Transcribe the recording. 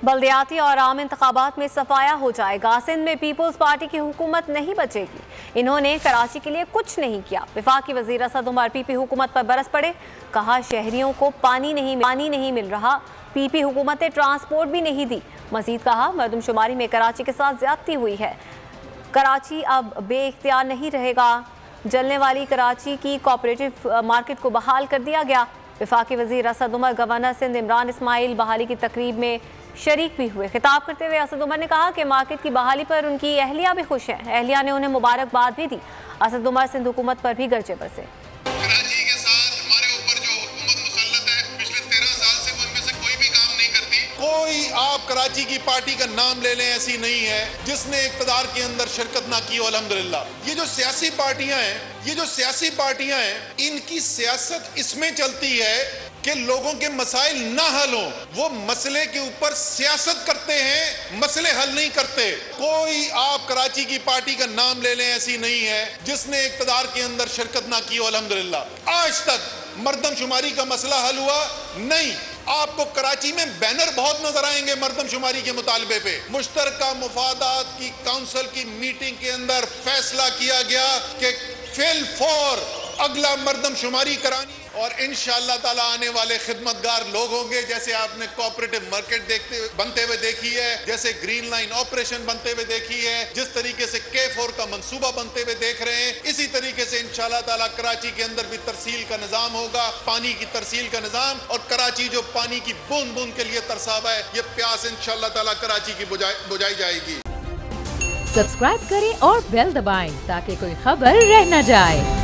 बल्दियाती और आम इंतखाबात में सफाया हो जाएगा। सिंध में पीपल्स पार्टी की हुकूमत नहीं बचेगी। इन्होंने कराची के लिए कुछ नहीं किया। वफाकी वजीर असद उमर पीपी हुकूमत पर बरस पड़े। कहा शहरियों को पानी नहीं मिल रहा। पीपी हुकूमत ने ट्रांसपोर्ट भी नहीं दी। मजीद कहा मरदमशुमारी में कराची के साथ ज्यादती हुई है। कराची अब बेइख्तियार नहीं रहेगा। जलने वाली कराची की कोऑपरेटिव मार्केट को बहाल कर दिया गया। वफाकी वजीर असद उमर गवर्नर सिंध इमरान इस्माइल बहाली की तकरीब में शरीक भी हुए। खिताब करते हुए असद उमर ने कहा कि मार्केट की बहाली पर उनकी अहलिया भी खुश है। अहलिया ने उन्हें मुबारकबाद भी दी। असद उमर सिंध हुकूमत पर भी गरजे बरसे। कराची के साथ हमारे ऊपर जो हुकूमत मुसल्लत है पिछले 13 साल से वो इनमें से कोई भी काम नहीं करती। कोई आप कराची की पार्टी का नाम ले लें ऐसी नहीं है जिसने इक़्तिदार के अंदर शिरकत ना की हो। अल्हम्दुलिल्लाह ये जो सियासी पार्टियां हैं इनकी सियासत इसमें चलती है कि लोगों के मसाइल ना हल हों। वो मसले के ऊपर सियासत करते हैं, मसले हल नहीं करते। कोई आप कराची की पार्टी का नाम ले लें ऐसी नहीं है जिसने इक़्तिदार के अंदर शिरकत ना की हो। अल्हम्दुलिल्लाह आज तक मर्दमशुमारी का मसला हल हुआ नहीं। आपको कराची में बैनर बहुत नजर आएंगे मर्दमशुमारी के मुतालबे पे। मुश्तरका मुफादात की काउंसिल की मीटिंग के अंदर फैसला किया गया कि फिल फॉर अगला मर्दमशुमारी करानी और इंशाअल्लाह ताला आने वाले खिदमतगार लोग होंगे। जैसे आपने कोऑपरेटिव मार्केट बनते हुए देखी है, जैसे ग्रीन लाइन ऑपरेशन बनते हुए देखी है, जिस तरीके से K4 का मंसूबा बनते हुए देख रहे हैं, इसी तरीके से इंशाअल्लाह ताला कराची के अंदर भी तरसील का निजाम होगा, पानी की तरसील का निजाम। और कराची जो पानी की बूंद बूंद के लिए तरसावा है, ये प्यास इंशाअल्लाह ताला कराची की बुझाई जाएगी। सब्सक्राइब करें और बेल दबाएं ताकि कोई खबर रह न जाए।